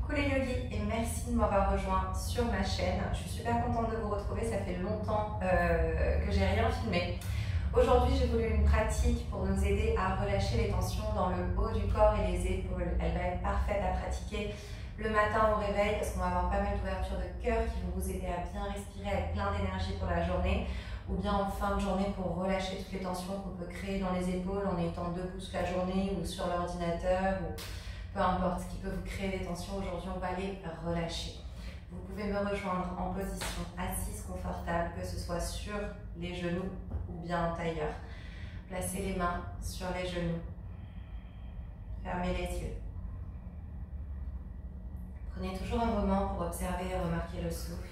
Coucou les yogis et merci de m'avoir rejoint sur ma chaîne. Je suis super contente de vous retrouver, ça fait longtemps que j'ai rien filmé. Aujourd'hui j'ai voulu une pratique pour nous aider à relâcher les tensions dans le haut du corps et les épaules. Elle va être parfaite à pratiquer le matin au réveil parce qu'on va avoir pas mal d'ouvertures de cœur qui vont vous aider à bien respirer, à être plein d'énergie pour la journée, ou bien en fin de journée pour relâcher toutes les tensions qu'on peut créer dans les épaules en étant debout toute la journée ou sur l'ordinateur ou peu importe ce qui peut vous créer des tensions. Aujourd'hui on va les relâcher. Vous pouvez me rejoindre en position assise confortable, que ce soit sur les genoux ou bien en tailleur. Placez les mains sur les genoux. Fermez les yeux. Prenez toujours un moment pour observer et remarquer le souffle.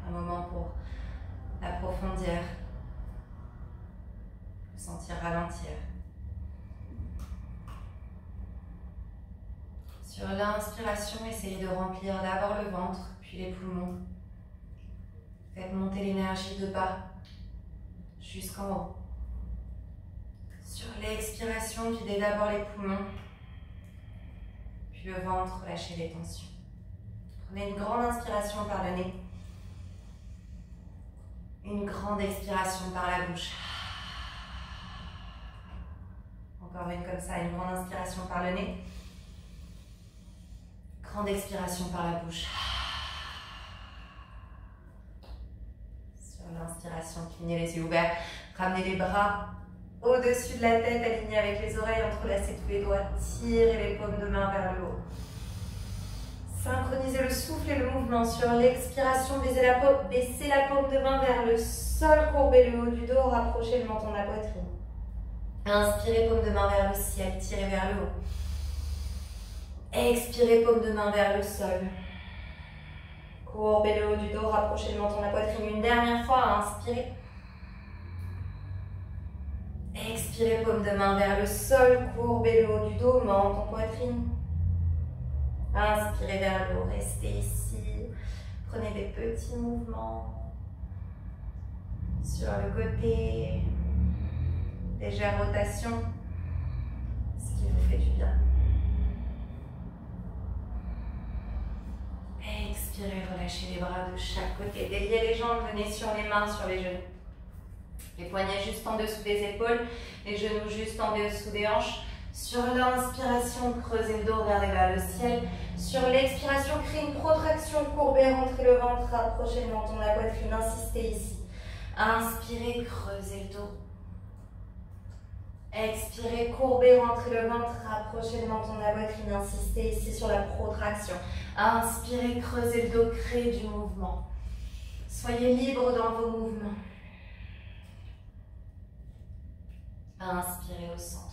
Un moment pour l'approfondir, le sentir ralentir. Sur l'inspiration, essayez de remplir d'abord le ventre, puis les poumons. Faites monter l'énergie de bas jusqu'en haut. Sur l'expiration, videz d'abord les poumons, puis le ventre, lâchez les tensions. Prenez une grande inspiration par le nez. Une grande expiration par la bouche. Encore une comme ça, une grande inspiration par le nez. Grande expiration par la bouche. Sur l'inspiration, clignez les yeux ouverts. Ramenez les bras au-dessus de la tête, alignés avec les oreilles, entrelacez tous les doigts. Tirez les paumes de main vers le haut. Synchronisez le souffle et le mouvement. Sur l'expiration, baissez la paume de main vers le sol, courbez le haut du dos, rapprochez le menton de la poitrine. Inspirez, paume de main vers le ciel, tirez vers le haut. Expirez, paume de main vers le sol. Courbez le haut du dos, rapprochez le menton de la poitrine. Une dernière fois, inspirez. Expirez, paume de main vers le sol, courbez le haut du dos, menton, poitrine. Inspirez vers le haut, restez ici. Prenez des petits mouvements sur le côté. Légère rotation, ce qui vous fait du bien. Expirez, relâchez les bras de chaque côté. Déliez les jambes, venez sur les mains, sur les genoux. Les poignets juste en dessous des épaules, les genoux juste en dessous des hanches. Sur l'inspiration, creusez le dos, regardez vers le ciel. Sur l'expiration, créez une protraction, courbez, rentrez le ventre, rapprochez le menton de la poitrine, insistez ici. Inspirez, creusez le dos. Expirez, courbez, rentrez le ventre, rapprochez le menton de la poitrine, insistez ici sur la protraction. Inspirez, creusez le dos, créez du mouvement. Soyez libre dans vos mouvements. Inspirez au centre.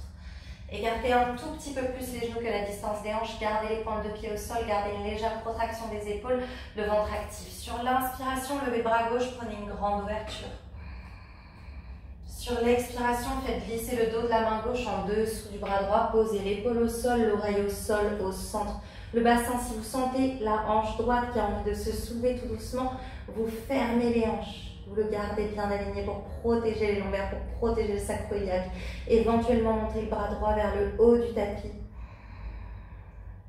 Écartez un tout petit peu plus les genoux que la distance des hanches. Gardez les pointes de pied au sol. Gardez une légère protraction des épaules. Le ventre actif. Sur l'inspiration, levez bras gauche. Prenez une grande ouverture. Sur l'expiration, faites glisser le dos de la main gauche en dessous du bras droit. Posez l'épaule au sol, l'oreille au sol, au centre. Le bassin, si vous sentez la hanche droite qui a envie de se soulever tout doucement, vous fermez les hanches. Vous le gardez bien aligné pour protéger les lombaires, pour protéger le sacro-iliaque. Éventuellement, montez le bras droit vers le haut du tapis.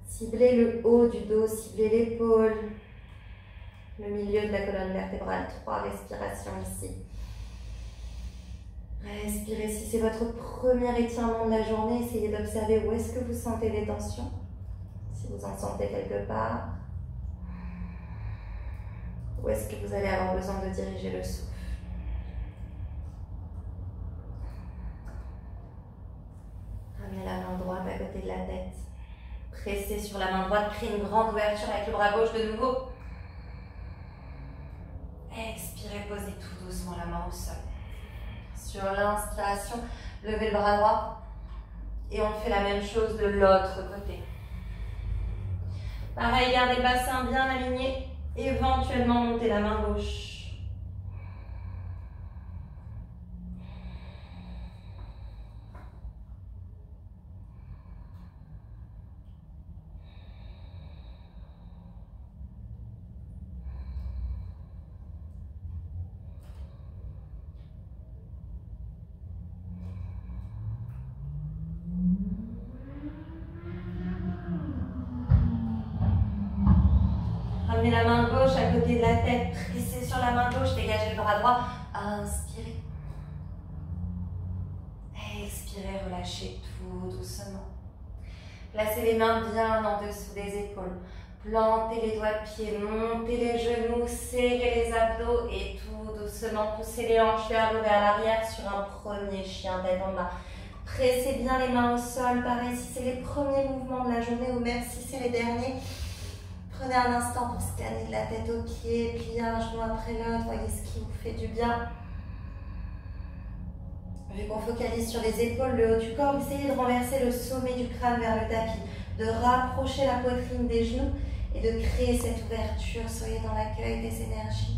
Ciblez le haut du dos, ciblez l'épaule, le milieu de la colonne vertébrale. 3 respirations ici. Respirez. Si c'est votre premier étirement de la journée, essayez d'observer où est-ce que vous sentez des tensions. Si vous en sentez quelque part. Où est-ce que vous allez avoir besoin de diriger le souffle? Ramenez la main droite à côté de la tête. Pressez sur la main droite, créez une grande ouverture avec le bras gauche de nouveau. Expirez, posez tout doucement la main au sol. Sur l'inspiration, levez le bras droit. Et on fait la même chose de l'autre côté. Pareil, gardez le bassin bien aligné. Éventuellement, montez la main gauche. Prenez la main gauche à côté de la tête, pressez sur la main gauche, dégagez le bras droit. Inspirez. Expirez, relâchez tout doucement. Placez les mains bien en dessous des épaules. Plantez les doigts de pied, montez les genoux, serrez les abdos et tout doucement poussez les hanches vers le vers l'arrière sur un premier chien tête en bas. Pressez bien les mains au sol, pareil si c'est les premiers mouvements de la journée ou même si c'est les derniers. Prenez un instant pour scanner de la tête aux pieds, pliez un genou après l'autre, voyez ce qui vous fait du bien. Vu qu'on focalise sur les épaules, le haut du corps, essayez de renverser le sommet du crâne vers le tapis, de rapprocher la poitrine des genoux et de créer cette ouverture. Soyez dans l'accueil des énergies.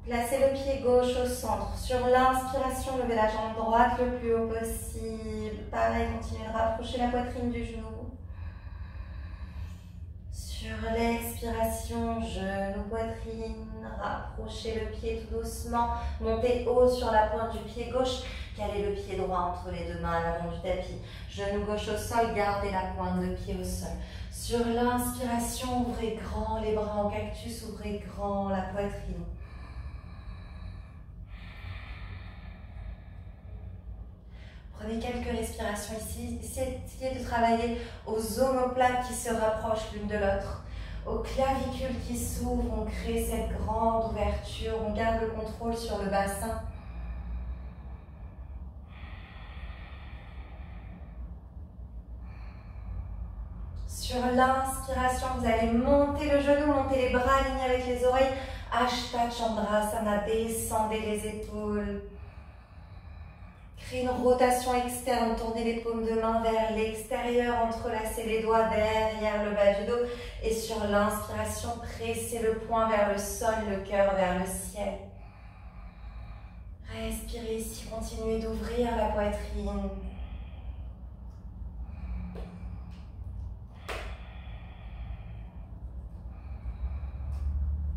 Placez le pied gauche au centre. Sur l'inspiration, levez la jambe droite le plus haut possible. Pareil, continuez de rapprocher la poitrine du genou. Sur l'expiration, genou, poitrine, rapprochez le pied tout doucement, montez haut sur la pointe du pied gauche, calez le pied droit entre les deux mains à l'avant du tapis. Genou gauche au sol, gardez la pointe de pied au sol. Sur l'inspiration, ouvrez grand les bras en cactus, ouvrez grand la poitrine. Prenez quelques respirations ici, essayez de travailler aux omoplates qui se rapprochent l'une de l'autre, aux clavicules qui s'ouvrent, on crée cette grande ouverture, on garde le contrôle sur le bassin. Sur l'inspiration, vous allez monter le genou, monter les bras alignés avec les oreilles, Hashtag Chandrasana, descendez les épaules. Créez une rotation externe, tournez les paumes de main vers l'extérieur, entrelacez les doigts derrière le bas du dos. Et sur l'inspiration, pressez le poing vers le sol, le cœur vers le ciel. Respirez ici, continuez d'ouvrir la poitrine.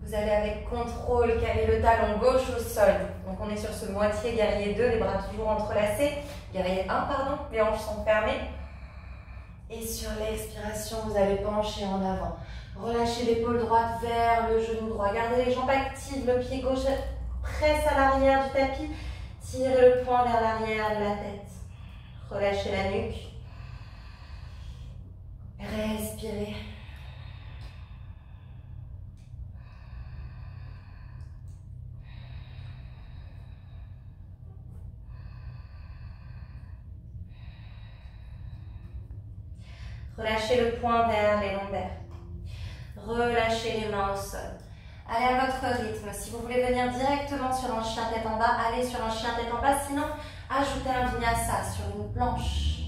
Vous allez avec contrôle caler le talon gauche au sol. Donc on est sur ce moitié guerrier 2, les bras toujours entrelacés. Guerrier 1, pardon, les hanches sont fermées. Et sur l'expiration, vous allez pencher en avant. Relâchez l'épaule droite vers le genou droit. Gardez les jambes actives, le pied gauche presse à l'arrière du tapis. Tirez le poing vers l'arrière de la tête. Relâchez la nuque. Respirez. Relâchez le poing vers les lombaires. Relâchez les mains au sol. Allez à votre rythme. Si vous voulez venir directement sur un chien tête en bas, allez sur un chien tête en bas. Sinon, ajoutez un vinyasa sur une planche.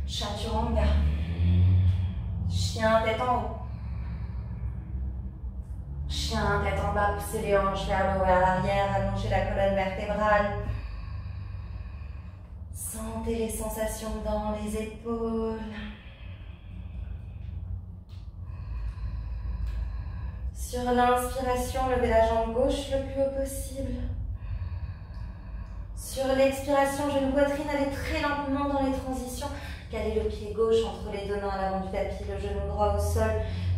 Chaturanga. Chien tête en haut. Chien tête en bas. Poussez les hanches vers le haut, vers l'arrière. Allongez la colonne vertébrale. Sentez les sensations dans les épaules. Sur l'inspiration, levez la jambe gauche le plus haut possible. Sur l'expiration, genou poitrine, allez très lentement dans les transitions. Calez le pied gauche entre les deux mains à l'avant du tapis, le genou droit au sol,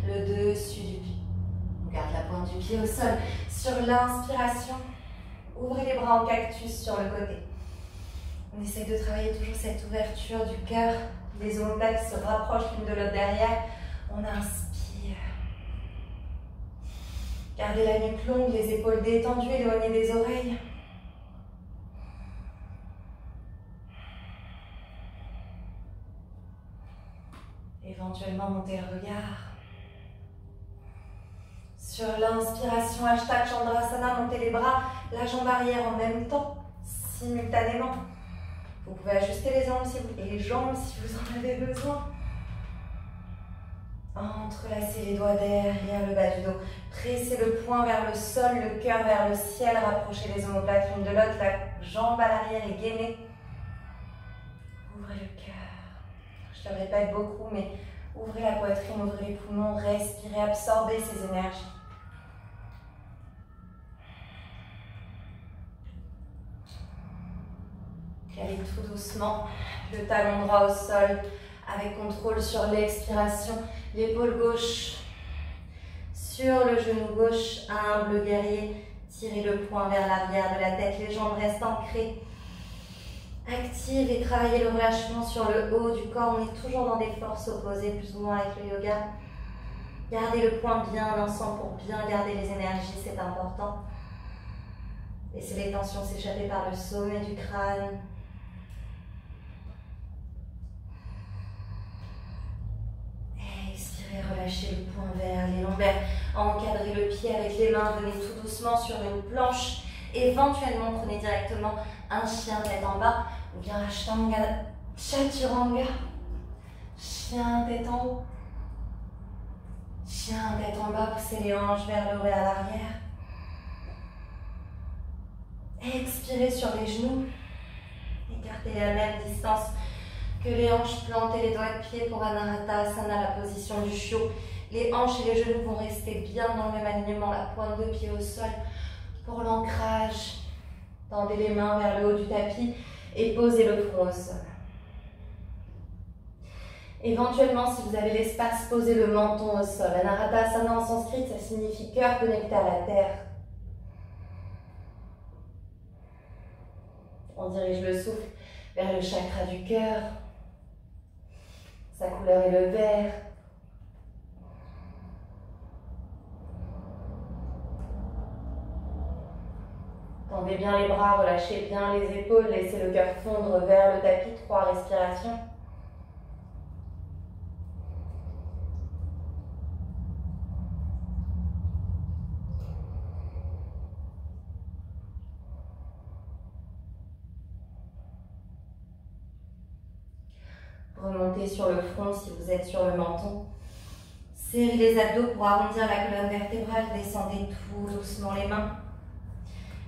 le dessus du pied. On garde la pointe du pied au sol. Sur l'inspiration, ouvrez les bras en cactus sur le côté. On essaie de travailler toujours cette ouverture du cœur. Les omoplates se rapprochent l'une de l'autre derrière. On inspire. Gardez la nuque longue, les épaules détendues, éloignez des oreilles. Éventuellement, montez le regard. Sur l'inspiration, hashtag Chandrasana, montez les bras, la jambe arrière en même temps, simultanément. Vous pouvez ajuster les jambes si vous en avez besoin. Entrelacez les doigts derrière le bas du dos. Pressez le poing vers le sol, le cœur vers le ciel. Rapprochez les omoplates l'une de l'autre. La jambe à l'arrière est gainée. Ouvrez le cœur. Je ne le répète beaucoup, mais ouvrez la poitrine, ouvrez les poumons. Respirez, absorbez ces énergies. Allez tout doucement, le talon droit au sol, avec contrôle sur l'expiration, l'épaule gauche sur le genou gauche, humble guerrier, tirez le poing vers l'arrière de la tête, les jambes restent ancrées, active et travaillez le relâchement sur le haut du corps, on est toujours dans des forces opposées plus ou moins avec le yoga. Gardez le poing bien ensemble pour bien garder les énergies, c'est important. Laissez les tensions s'échapper par le sommet du crâne. Expirez, relâchez le poing vers les lombaires. Encadrez le pied avec les mains, venez tout doucement sur une planche. Éventuellement, prenez directement un chien tête en bas ou bien Ashtanga Chaturanga. Chien tête en haut. Chien tête en bas, poussez les hanches vers le haut et à l'arrière. Expirez sur les genoux. Écartez la même distance que les hanches, plantez les doigts de pied pour Anahata-asana, la position du chiot. Les hanches et les genoux vont rester bien dans le même alignement, la pointe de pied au sol pour l'ancrage. Tendez les mains vers le haut du tapis et posez le front au sol. Éventuellement, si vous avez l'espace, posez le menton au sol. Anahata-asana en sanskrit, ça signifie cœur connecté à la terre. On dirige le souffle vers le chakra du cœur. Sa couleur est le vert. Tendez bien les bras, relâchez bien les épaules, laissez le cœur fondre vers le tapis. 3 respirations. Remontez sur le front si vous êtes sur le menton. Serrez les abdos pour arrondir la colonne vertébrale. Descendez tout doucement les mains.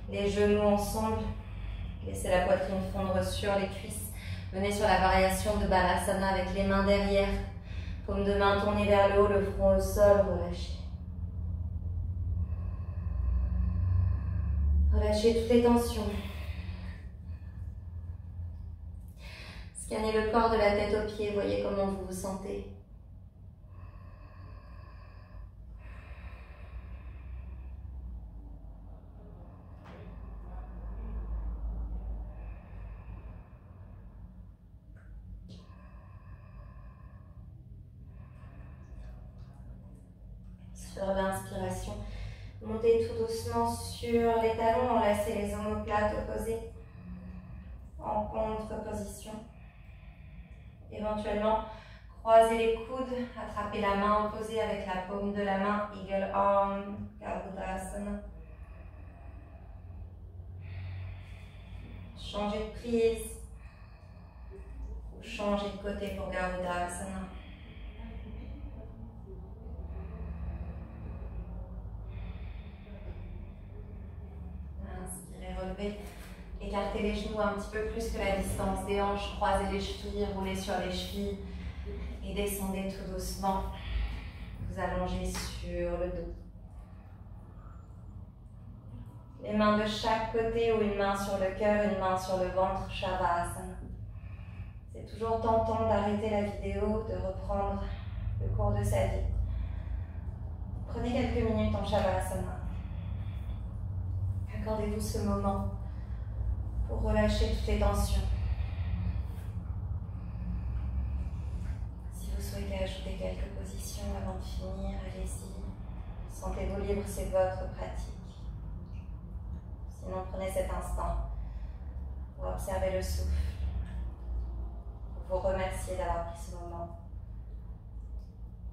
Les genoux ensemble. Laissez la poitrine fondre sur les cuisses. Venez sur la variation de Balasana avec les mains derrière. Paume de main tournée vers le haut, le front au sol. Relâchez. Relâchez toutes les tensions. Scannez le corps de la tête aux pieds, voyez comment vous vous sentez. Sur l'inspiration, montez tout doucement sur les talons, enlacez les omoplates opposées en contre-position. Éventuellement, croisez les coudes, attrapez la main opposée avec la paume de la main, Eagle Arm, Garudasana. Changez de prise ou changez de côté pour Garudasana. Inspirez, relevez. Écartez les genoux un petit peu plus que la distance des hanches, croisez les chevilles, roulez sur les chevilles et descendez tout doucement. Vous allongez sur le dos. Les mains de chaque côté ou une main sur le cœur, une main sur le ventre, Shavasana. C'est toujours tentant d'arrêter la vidéo, de reprendre le cours de sa vie. Prenez quelques minutes en Shavasana. Accordez-vous ce moment pour relâcher toutes les tensions. Si vous souhaitez ajouter quelques positions avant de finir, allez-y. Sentez-vous libre, c'est votre pratique. Sinon, prenez cet instant pour observer le souffle, pour vous remercier d'avoir pris ce moment,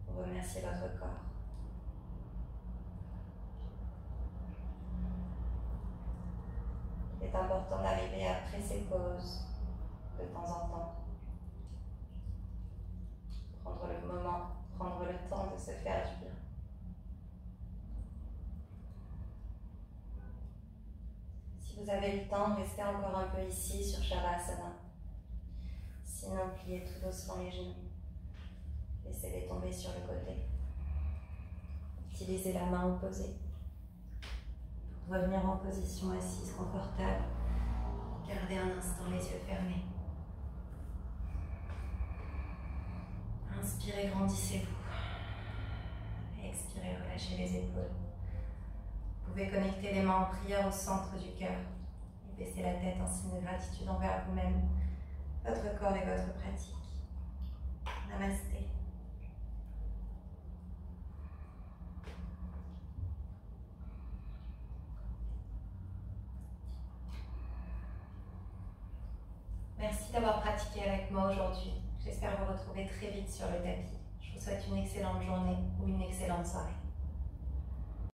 pour remercier votre corps. Il est important d'arriver après ces pauses de temps en temps. Prendre le moment, prendre le temps de se faire du bien. Si vous avez le temps, restez encore un peu ici sur Shavasana. Sinon, pliez tout doucement les genoux. Laissez-les tomber sur le côté. Utilisez la main opposée. Revenir en position assise confortable. Gardez un instant les yeux fermés. Inspirez, grandissez-vous. Expirez, relâchez les épaules. Vous pouvez connecter les mains en prière au centre du cœur et baisser la tête en signe de gratitude envers vous-même, votre corps et votre pratique. Namasté. Merci d'avoir pratiqué avec moi aujourd'hui. J'espère vous retrouver très vite sur le tapis. Je vous souhaite une excellente journée ou une excellente soirée.